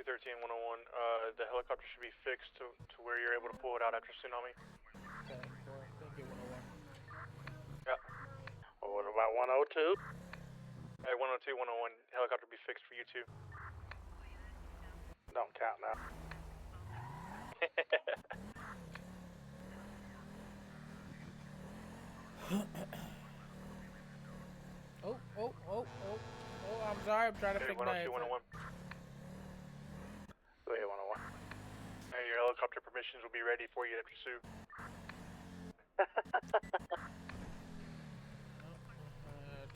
213-101. The helicopter should be fixed to where you're able to pull it out after tsunami. Okay, well, thank you, 101. Yeah. Well, what about 102? Hey, 102-101. Helicopter be fixed for you too. Don't count now. Oh, I'm sorry, I'm trying to fix my 102-101. Go ahead, 101. Hey, your helicopter permissions will be ready for you to pursue.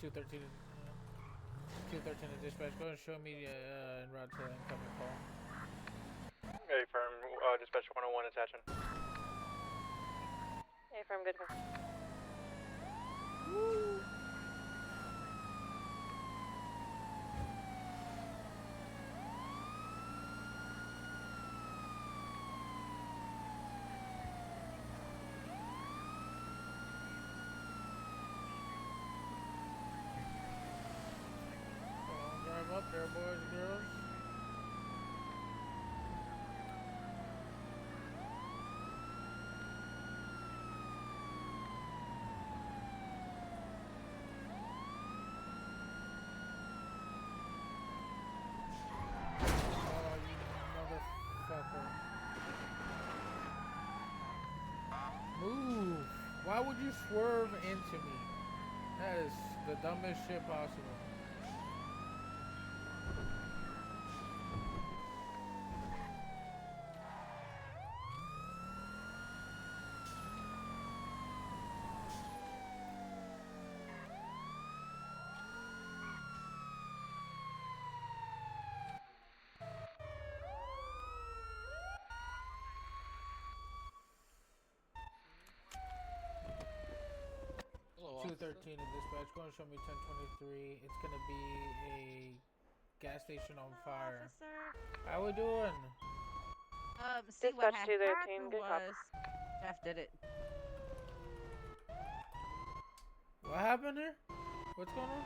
213 to dispatch. Go and show me en route to incoming call. Hey, firm. Dispatch 101 attaching. Hey, firm, good. Woo! Drive up there, boys and girls. Oh, you motherfucker. Move! Why would you swerve into me? That is the dumbest shit possible. Hello, 213 in dispatch. Go and show me 1023. It's gonna be a gas station on fire. Officer. How we doing? See what Dispatch 213, happened good cop. was Jeff did it. What happened here? What's going on?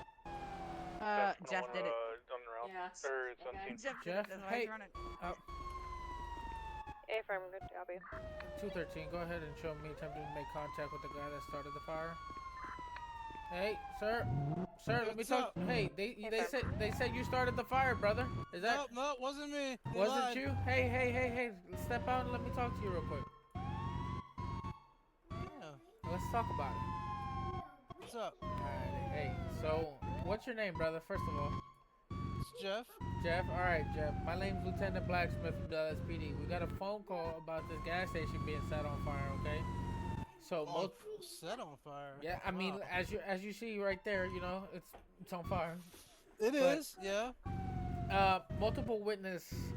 Jeff did it. On the route. Yes. Or it's on team. Jeff did Jeff, it. That's why hey. he's running. Hey, firm, good job, you. 213, go ahead and show me attempting to make contact with the guy that started the fire. Hey, sir, let me talk. Hey, they said you started the fire, brother. Is that? No, it wasn't me. They Wasn't lied. you? Hey, step out and let me talk to you real quick. Yeah. Let's talk about it. What's up? Alright, hey, so what's your name, brother? First of all. It's Jeff. Jeff, alright, Jeff. My name's Lieutenant Blacksmith from the LSPD. We got a phone call about this gas station being set on fire, okay? So Set on fire. yeah, I mean, Wow. as you see right there, you know, it's on fire. It is, yeah. Multiple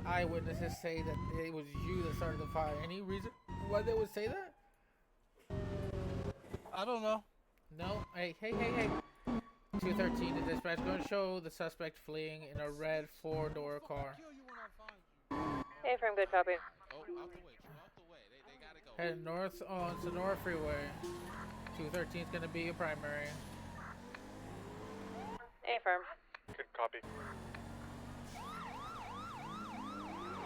eyewitnesses say that it was you that started the fire. Any reason why they would say that? I don't know. No? Hey. 213 to dispatch. Going to show the suspect fleeing in a red four-door car. Hey, firm, good copy. Oh, out the way. Out the way. They gotta go. Heading north on Sonora Freeway. 213 is going to be your primary. Hey, firm. Good copy.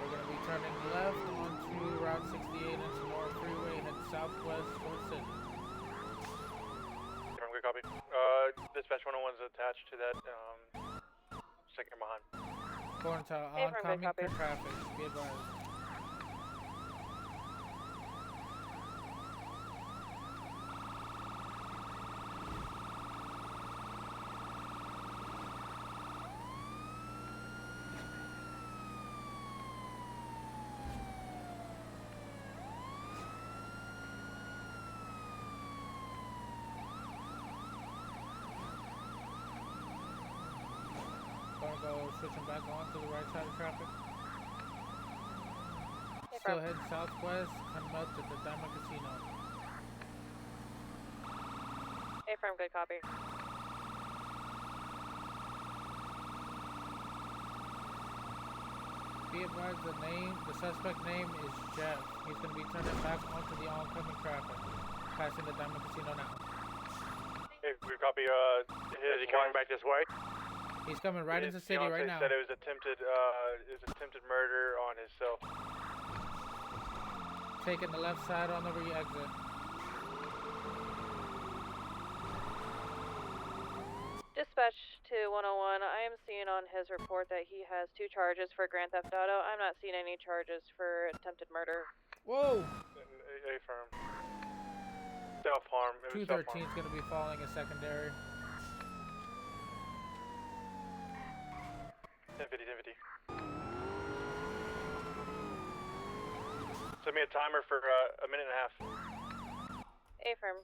We're going to be turning left onto Route 68 on Sonora Freeway, heading southwest towards Sydney. Firm, good copy. Dispatch 101 is attached to that, second behind. Going to Hey, firm, good oncoming copy. traffic. Be advised. Gonna go switching back on to the right side of traffic. Hey, Still firm. heading southwest, coming up to the Diamond Casino. Hey, firm, good copy. Be advised the suspect name is Jeff. He's gonna be turning back onto the oncoming traffic, passing the Diamond Casino now. Hey, good copy. Is he coming back this way? He's coming right into His city right fiancé now. said it was attempted murder on his cell. Taking the left side on the re-exit. Dispatch to 101. I am seeing on his report that he has 2 charges for Grand Theft Auto. I'm not seeing any charges for attempted murder. Whoa! Affirm. Self-harm. It was 213 self-harm. is gonna be falling in secondary. 1050. Send me a timer for a minute and a half. Affirm.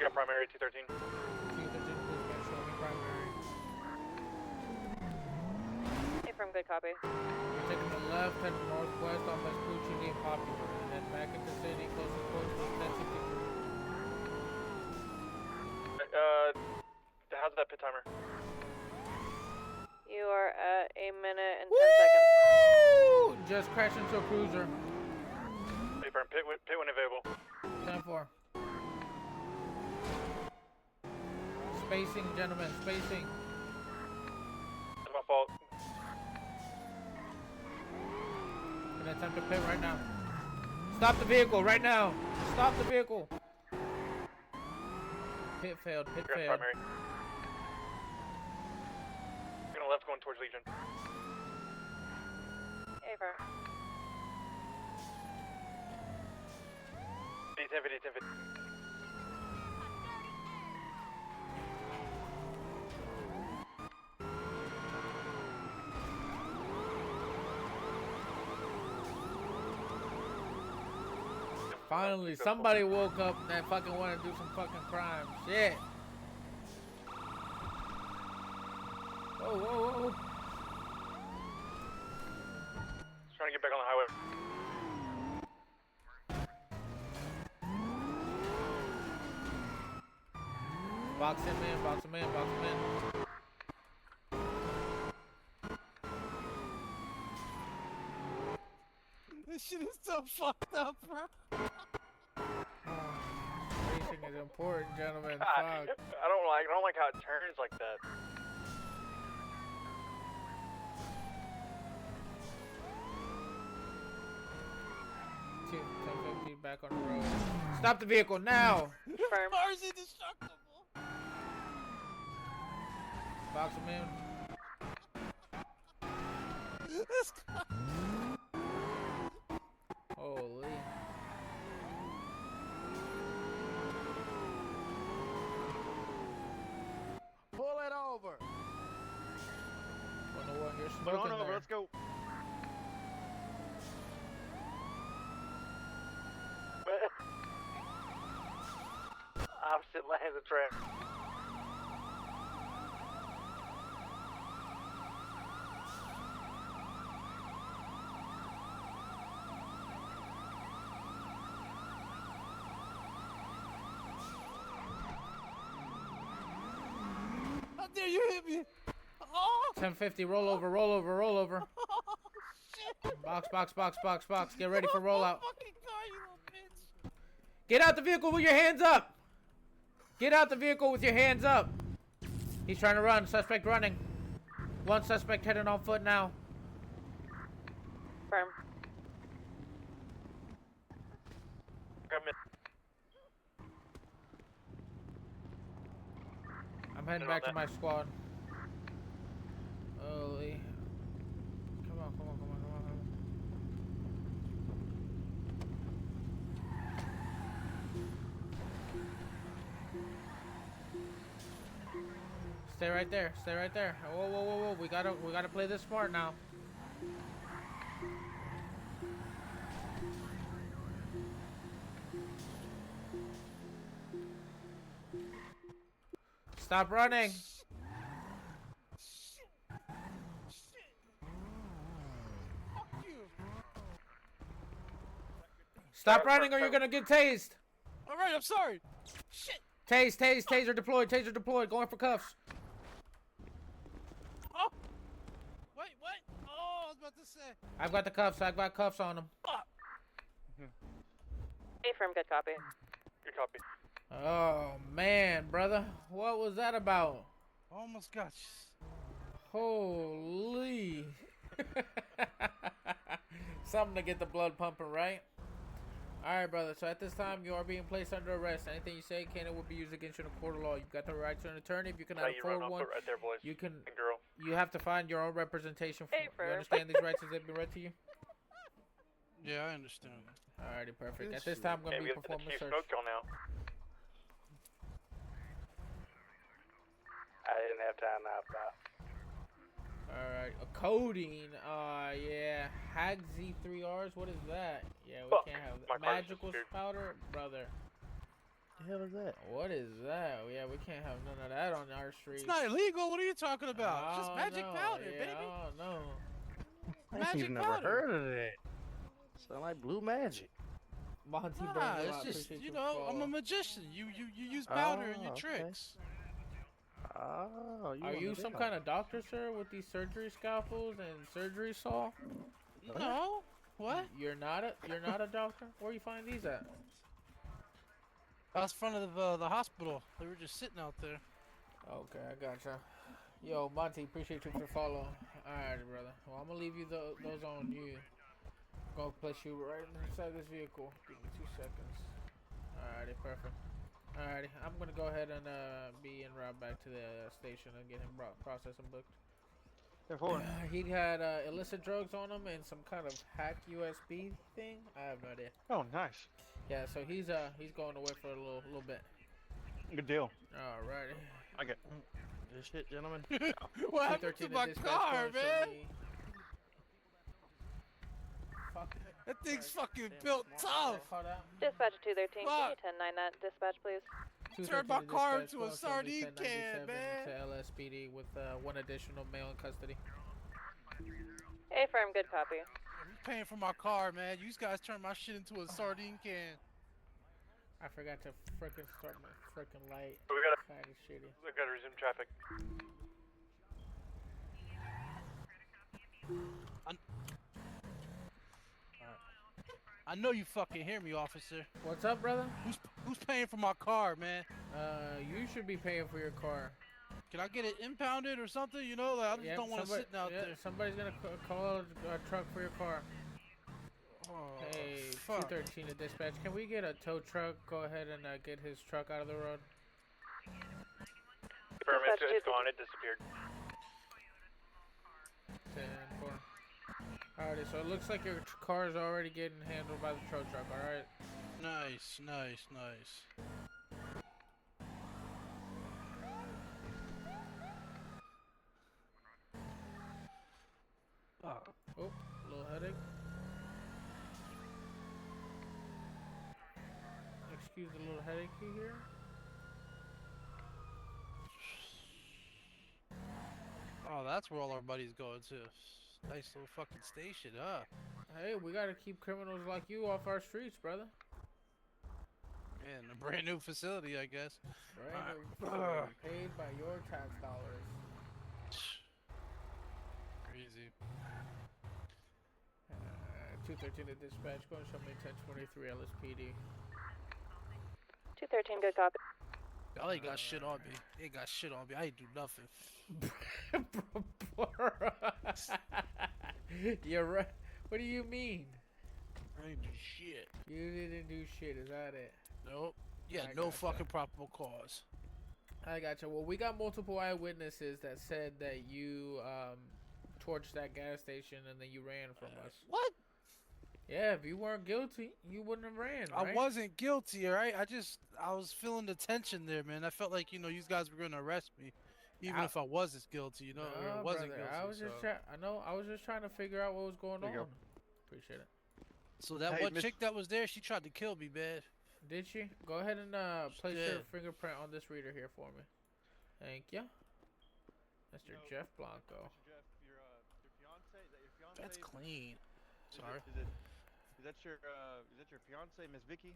You got primary 213. 213, please make sure we primary. Affirm, good copy. We're taking the left and northwest on Vespucci and Popular, and then back into city, close to 1063. How's that pit timer? You are at 1 minute and 10 seconds. Woo! Just crashed into a cruiser. Affirm. Pit when available. 10-4. Spacing, gentlemen, spacing. That's my fault. Gonna attempt to pit right now. Stop the vehicle right now. Stop the vehicle. Pit failed. Pit You're at failed. primary. Gonna left going towards Legion. Affirm. 1050. Finally, somebody woke up that fucking wanted to do some fucking crime. Shit. Whoa, whoa, whoa. Just trying to get back on the highway. Box him in, box him in, box him in. This shit is so fucked up, bro. Spacing is important, gentlemen. God, Fuck. I don't like how it turns like that. Two, 1050 back on the road. Stop the vehicle now. Affirm. Car's indestructible. Box him in. This car. Holy. Pull it over. Wonder what you're Put on smoking over. there. Let's go. Opposite lanes of traffic. How dare you hit me? Oh, 1050, roll over, roll over, roll over. oh shit. Box, box, box, box, box. Get ready for rollout. Fucking car, you little bitch. Get out the vehicle with your hands up. Get out the vehicle with your hands up. He's trying to run. Suspect running. One suspect heading on foot now. Affirm. I'm heading back to my squad. Holy. Come on, come on, come on, come on, come on. Stay right there. Stay right there. Whoa, whoa, whoa, whoa. We gotta play this smart now. Stop running. Shit. Fuck you. Stop running or you're gonna get tased. All right, I'm sorry. Shit. Taser deployed, going for cuffs. Oh. Wait, what? Oh, I was about to say. I've got the cuffs, I've got cuffs on him. Affirm, good copy. Good copy. Oh man, brother, what was that about? Almost got you. Holy. Something to get the blood pumping, right? Alright, brother, so at this time you are being placed under arrest. Anything you say can and will be used against you in a court of law. You've got the right to an attorney. If you cannot afford one, right there, boys. you can. And girl. You have to find your own representation. You Affirm. understand these rights as they've been read to you? Yeah, I understand. Alrighty, perfect. At this time, I'm going to be performing a search. Smoked y'all now. I didn't have time to stop. Alright, a codeine. Yeah. Hagzy 3Rs. What is that? Yeah, we Fuck. can't have My that. car's Magical disappeared. powder, brother. The hell is that? What is that? Yeah, we can't have none of that on our streets. It's not illegal. What are you talking about? It's just Oh, magic no, powder, yeah, baby. Oh no. I Magic ain't never powder. heard of that. Sound like blue magic. Monty Nah, Burns, it's I just, appreciate you your know, I'm a follow. magician. You use powder in your Oh, okay. tricks. Oh, Are you some kind of doctor, sir, with these surgery scalpels and surgery saw? No. What? You're not a doctor? Where you find these at? I was in front of the hospital. They were just sitting out there. Okay, I gotcha. Yo, Monty, appreciate you for the follow. Alright, brother. Well, I'm gonna leave you those on you. I'm gonna place you right inside this vehicle. Give me 2 seconds. Alrighty, perfect. Alrighty, I'm gonna go ahead and be en route back to the station and get him processed and booked. He had illicit drugs on him and some kind of hack USB thing. I have no idea. Oh, nice. Yeah, so he's going away for a little bit. Good deal. Alrighty. I get. This shit, gentlemen. What happened to 213 my dispatch car, going, show man? me- That thing's fucking built tough. Call that? Dispatch 213, can you Fuck. 10-9 that dispatch, please? Turned my 213 car dispatch, into a call sardine 1097 can, man. To LSPD with one additional male in custody. Affirm, good copy. Who's paying for my car, man? You guys turned my shit into a sardine can. I forgot to frickin' start my frickin' light. We gotta Kinda shitty. resume traffic. I know you fucking hear me, officer. What's up, brother? Who's paying for my car, man? You should be paying for your car. Can I get it impounded or something? You know, like, I just Yep, don't want it somebody- sitting out yeah, there. Somebody's gonna call a truck for your car. Oh, Hey, fuck. 213 to dispatch. Can we get a tow truck? Go ahead and get his truck out of the road. Affirm, Dispatch it's gone. It disappeared. 10-4. Alrighty, so it looks like your car is already getting handled by the tow truck. All right. Nice, nice, nice. Oh, little headache. Excuse the little headache here. Oh, that's where all our buddies going to. Nice little fucking station, huh? Hey, we gotta keep criminals like you off our streets, brother. Man, a brand new facility, I guess. Right? Paid by your tax dollars. Crazy. 213 to dispatch. Go and show me 1023 LSPD. 213, good copy. Y'all ain't got shit on me. They ain't got shit on me. I ain't do nothing. You're right. What do you mean? I ain't do shit. You didn't do shit. Is that it? Nope. Yeah, I no gotcha. fucking probable cause. I gotcha. Well, we got multiple eyewitnesses that said that you torched that gas station and then you ran from us. What? Yeah, if you weren't guilty, you wouldn't have ran, I right? wasn't guilty, alright? I was feeling the tension there, man. I felt like, you know, you guys were gonna arrest me. Even if I wasn't guilty, you know, or Nah, wasn't brother, guilty. I was just I was just trying to figure out what was going There you on. go. Appreciate it. So that Hey, one Miss- chick that was there, she tried to kill me, man. Did she? Go ahead and place your did. fingerprint on this reader here for me. Thank you. Mr. Jeff Blanco. Mr. Jeff, your fiance, is that your fiance? That's clean. Is Sorry. Is that your fiance, Miss Vicky? Is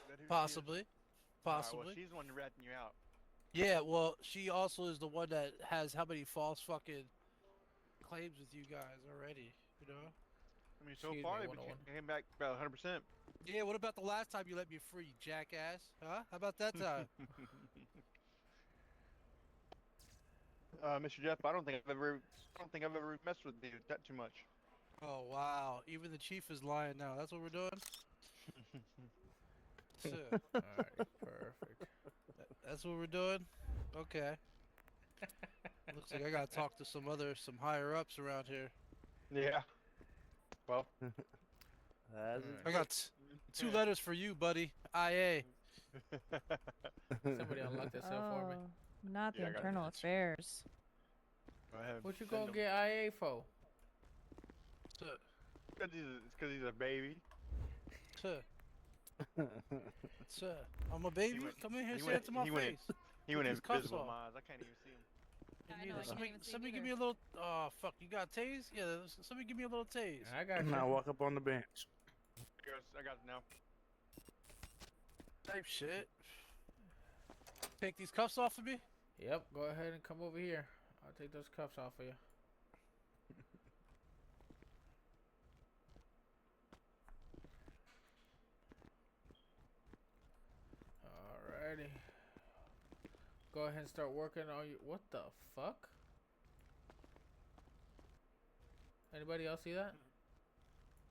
that who she is? Possibly. Alright, Possibly. well, she's the one ratting you out. Yeah, well, she also is the one that has how many false fucking claims with you guys already, you know? I mean, so Excuse far me, they 101. came back about 100%. Yeah, what about the last time you let me free, jackass? Huh? How about that time? Mr. Jeff, I don't think I've ever messed with you that too much. Oh, wow. Even the chief is lying now. That's what we're doing? Shit. Alright, perfect. That's what we're doing? Okay. Looks like I gotta talk to some higher ups around here. Yeah. Well, I got two letters for you, buddy. IA. Somebody unlock that cell for me. Not Yeah, I the got internal it. affairs. go ahead. What you Send gonna him. get IA for? Tuh, It's because he's a baby. tuh, tuh. I'm a baby. went- Come in here, he say went- it to my he went- face. He went these cuffs invisible in off. my eyes. I can't even see him. I Me know, I neither. can't even see Somebody him give me a little. Oh fuck! You got tase? Yeah. Somebody give me a little tase. I got Now you. walk up on the bench. I got it now. Type shit. Take these cuffs off of me. Yep, go ahead and come over here. I'll take those cuffs off of you. Alrighty. Go ahead and start working on you. What the fuck? Anybody else see that?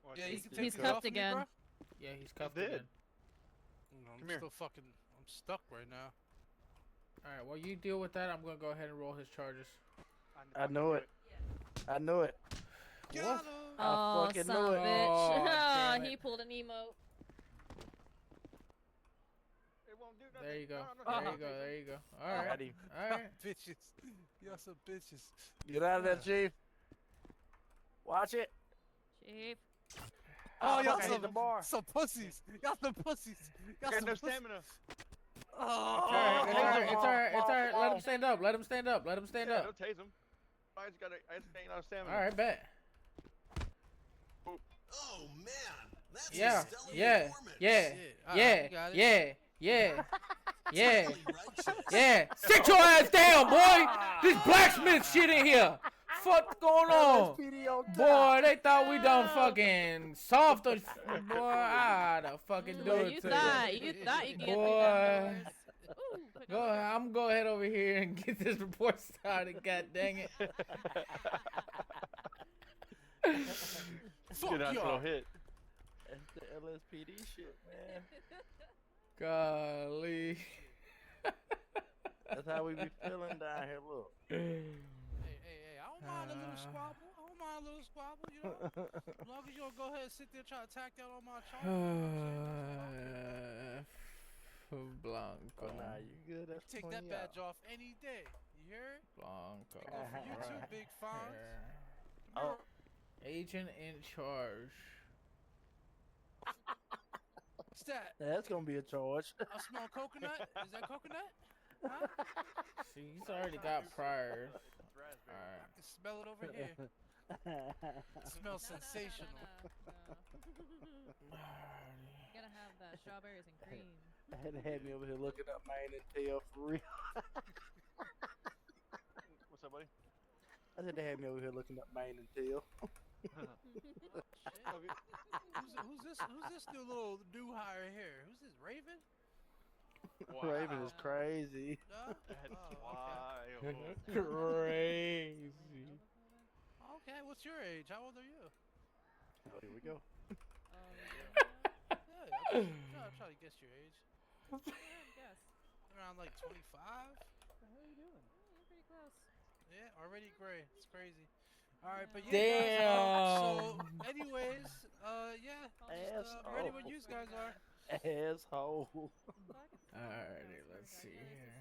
Well, Yeah, she- you can she- take He's these cuffed off of me, again. bro? Yeah, he's cuffed did. again. I'm Come here. still fucking. I'm stuck right now. Alright, while you deal with that, I'm gonna go ahead and roll his charges. I know it. I know it. Got him. Oh, fucking son knew of it. a bitch. Oh, damn He it. pulled an emote. It won't do nothing. There you go. No, There you go. There you go. Alright. Got him. Alright. Bitches. Y'all some bitches. Get out of there, Chief. Watch it. Chief. Oh, y'all I hit the some, bar. some pussies. Y'all some pussies. Y'all I got some no pussies. stamina. Oh, It's alright. It's alright. It's alright. It's alright. Let him stand up. Let him stand up. Let him stand Yeah, up. don't tase him. I just ain't no stamina. Alright, bet. Oh man, that's Yeah. a stellar Yeah. performance. Yeah. Shit. Alright, Yeah. you got it. Yeah. Yeah. Yeah. Totally righteous. Yeah. Sit your ass down, boy. This blacksmith shit in here. Fuck going on? LSPD on top. Boy, they thought we done fucking soft or boy, I'd fucking do Well, it you to thought you thought you could get Boy. through that doors. Ooh, quick Go ahead, I'm gonna go ahead over here and get this report started, god dang it. Fuck Good nice y'all. little hit. That's the LSPD shit, man. Golly. That's how we be feeling down here. Look. Hey, I don't mind a little squabble. I don't mind a little squabble, you know? As long as you don't go ahead and sit there trying to tack that on my charge. Blanco. Oh, nah, you good? That's Take that badge off any day. You hear it? Blanco. Go for you too, Right Big Fonz. here. Oh, Agent in charge. What's that? that's gonna be a charge. I smell coconut. Is that coconut? Huh? See, he's already got priors. It's raspberry. Alright. I can smell it over here. It smells sensational. You gotta have the strawberries and cream. Had me over here looking up mane and tail for real. What's up, buddy? I said they had me over here looking up mane and tail. Who's this new little new hire here? Who's this, Raven? Raven is crazy. No? That's Oh, wild. Crazy. okay, what's your age? How old are you? Oh, here we go. Yeah, I'm trying to guess your age. Yes. Around like 25? What are you doing? You're pretty close. Yeah, already gray. It's crazy. Alright, but yeah. Damn. So, anyways, yeah. I'm ready when you guys are. Asshole. Alrighty, let's see here.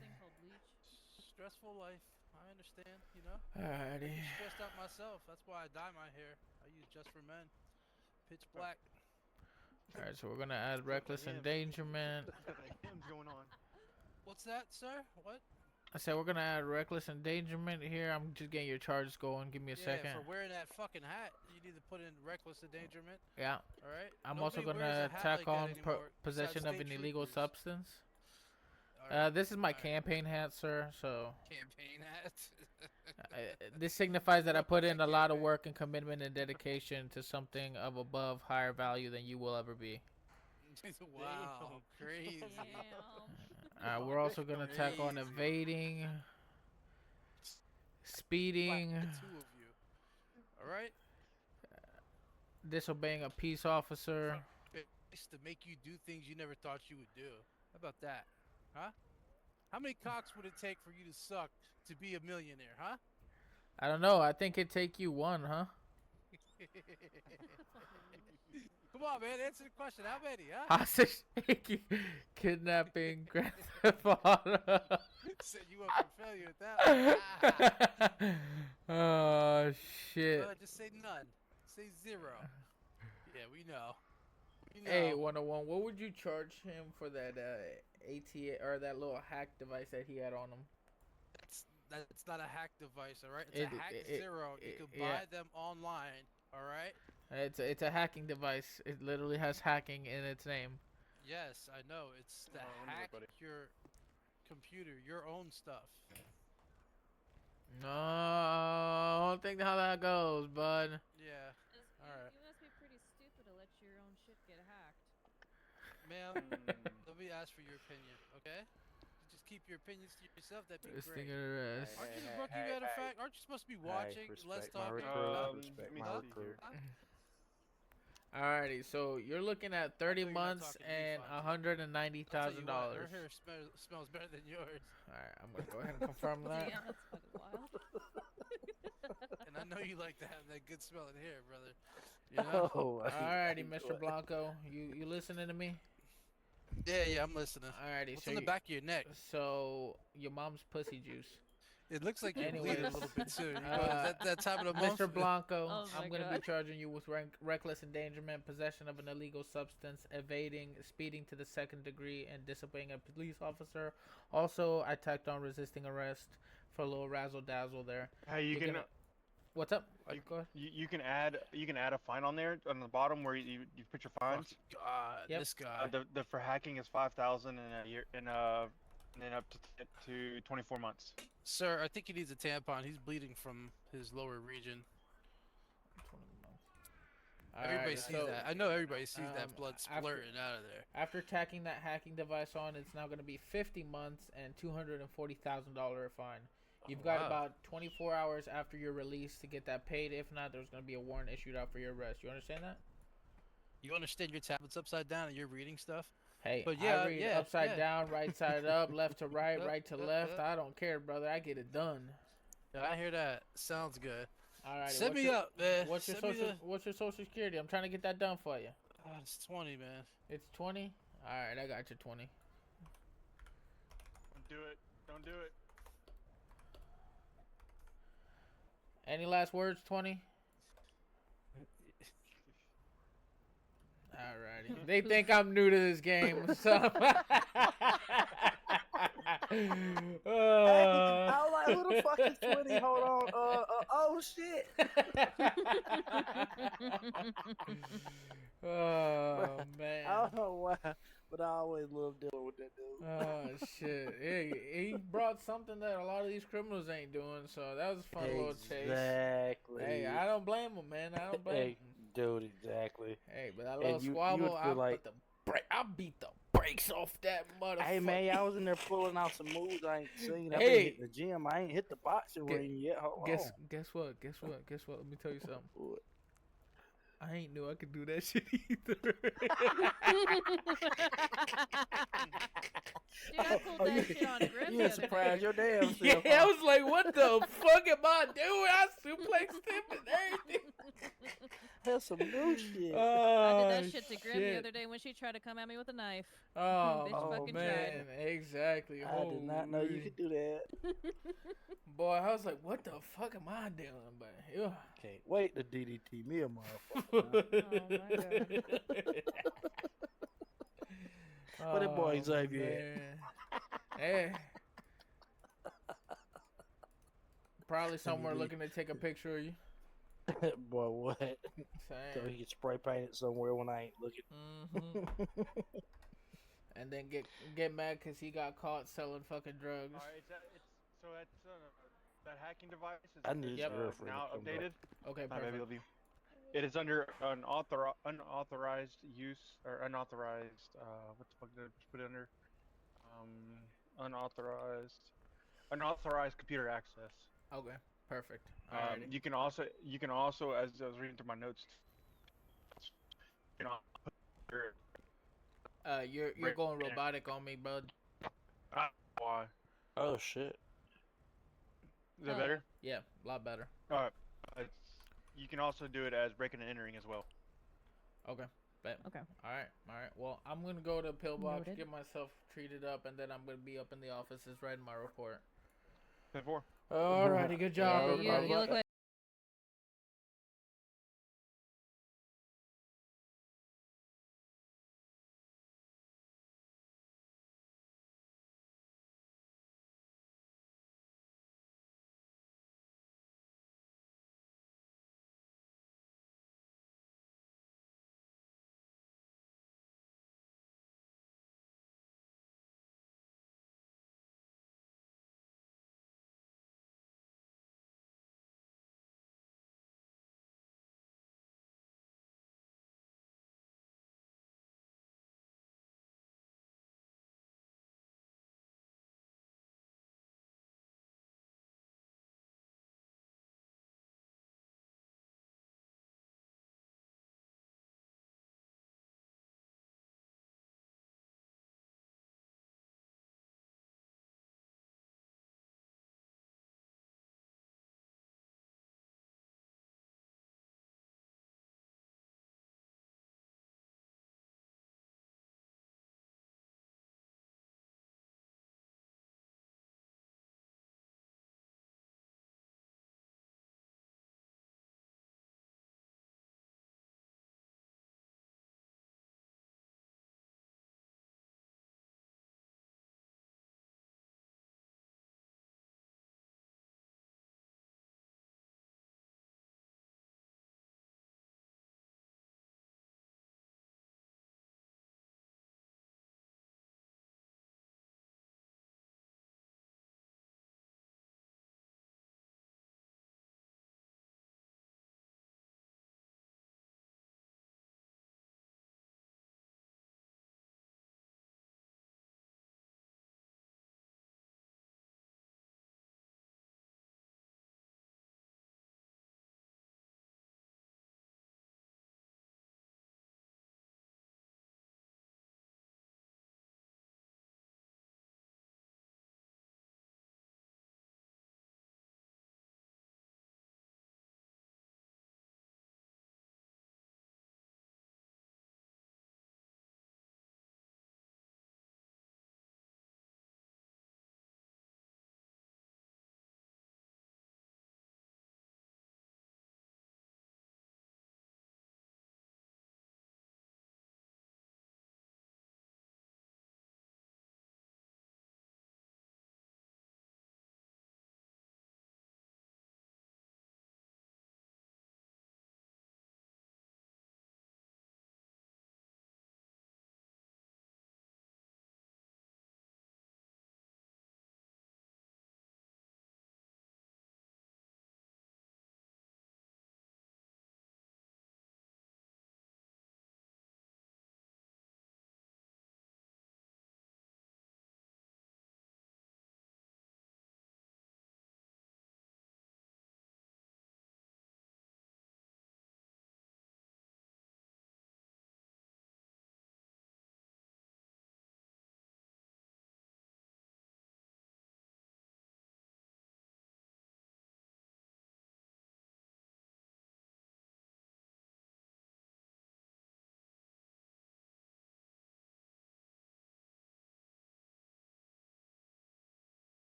Stressful life. I understand, you know? Alrighty. Stressed out myself. That's why I dye my hair. I use Just for Men. Pitch black. Alright, so we're gonna add reckless endangerment. Him's going on. What's that, sir? What? I said we're gonna add reckless endangerment here. I'm just getting your charges going. Give me a Yeah, second. for wearing that fucking hat, you need to put in reckless endangerment. Yeah. All right. I'm Nobody also wears gonna a hat tack like that on anymore besides possession of an state illegal troopers. substance. All right, This is my all right. campaign hat, sir. So Campaign hat. this signifies that I Look put like in a lot of campaign. work and commitment and dedication to something of above higher value than you will ever be. Wow, crazy. We're also gonna tack on Crazy. evading, speeding, The two of you. All right. disobeying a peace officer. It's to make you do things you never thought you would do. How about that? Huh? How many cocks would it take for you to suck to be a millionaire, huh? I don't know. I think it'd take you one, huh? Come on, man. Answer the question. How many, huh? Hostage taking, kidnapping, grand theft auto. Set you up for failure at that one. Oh shit. Just say none. Say 0. Yeah, we know. We know. Hey, 101, what would you charge him for that ATA or that little hack device that he had on him? That's not a hack device, all right? It's a hack 0. You can buy them online, all right? It's a hacking device. It literally has hacking in its name. Yes, I know. It's to hack your computer, your own stuff. No, I don't think how that goes, bud. Yeah. All right. You must be pretty stupid to let your own shit get hacked. Ma'am, let me ask for your opinion, okay? Just keep your opinions to yourself. That'd be This great. thing is. Aren't you the rookie matter of fact? Aren't you supposed to be watching? Let's talk. Respect my recruit. Alrighty, so you're looking at 30 you're not months talking to me, and Fonzie. $190,000. Her hair smells better than yours. Alright, I'm gonna go ahead and confirm that. Yeah, that's fucking wild. And I know you like to have that good smelling hair, brother. You know? Alrighty, Mr. Blanco, you listening to me? Yeah, I'm listening. Alrighty, What's so in the back of your neck? So your mom's pussy juice. It looks like you're bleeding a Anyways, little bit too. You know, that time of the month. Mr. Blanco, Oh my I'm gonna God. be charging you with reckless endangerment, possession of an illegal substance, evading, speeding to the second degree, and disobeying a police officer. Also, I tacked on resisting arrest for a little razzle dazzle there. Hey, you You're can. gonna- What's up? Go ahead. You can add a fine on there on the bottom where you put your fines. God, Yep. this guy. The for hacking is 5,000 in a year and then up to 24 months. Sir, I think he needs a tampon. He's bleeding from his lower region. Everybody Alright, sees so, that. I know everybody sees that blood after- splurting out of there. After tacking that hacking device on, it's now going to be 50 months and $240,000 fine. You've got wow. about 24 hours after your release to get that paid. If not, there's going to be a warrant issued out for your arrest. You understand that? You understand your tablet's upside down and you're reading stuff? Hey, But yeah, I read yeah, upside yeah. down, right side up, left to right, Yep, right to yep, left. yep. I don't care, brother. I get it done. Yeah, I hear that. Sounds good. All right. Set me up, man. What's your Send me social? What's your social security? I'm trying to get that done for you. It's 20, man. It's 20. All right, I got you 20. Don't do it. Don't do it. Any last words? 20. Alrighty. They think I'm new to this game, so. I was like, who the fuck is 20? Hold on. Oh shit. Oh man. I don't know why, but I always love dealing with that dude. Oh shit. He brought something that a lot of these criminals ain't doing, so that was a fun little chase. Exactly. Hey, I don't blame him, man. I don't blame him. Dude, exactly. Hey, but that little you squabble, would feel like- I beat the brakes off that motherfucker. Hey man, I was in there pulling out some moves I ain't seen. I've Hey. been hitting the gym. I ain't hit the boxing ring yet. Hold Guess on. what? Let me tell you something. What? I ain't knew I could do that shit either. Dude, I pulled that shit on Grim You the ain't other surprised day. your damn self. Yeah, I huh? was like, what the fuck am I doing? I suplexed him and everything. That's some new shit. Oh, I did that shit to Grim the shit. other day when she tried to come at me with a knife. Oh, Bitch fucking man, tried. exactly. I did not know you Holy. could do that. Boy, I was like, what the fuck am I doing? But yeah. Can't wait to DDT me a motherfucker. Oh my god. What that boy Xavier? man. Eh. Probably somewhere looking to take a picture of you. Boy, what? So Same. he can spray paint it somewhere when I ain't looking. And then get mad because he got caught selling fucking drugs. Alright, that hacking device is I need his Yep. girlfriend now to come back. updated. Okay, Hi, baby, perfect. love you. It is under unauthorized use or unauthorized. What the fuck did I just put it under? Unauthorized computer access. Okay, perfect. Alrighty. You can also, as I was reading through my notes, you know, put your You're going robotic on me, bud. why? Oh shit. Is that better? Yeah, a lot better. Alright. You can also do it as breaking and entering as well. Okay, bet. Okay. All right. Well, I'm gonna go to Pillbox, Noted. get myself treated up, and then I'm gonna be up in the offices writing my report. 10-4. Alrighty, good job, Yeah, everybody. You look like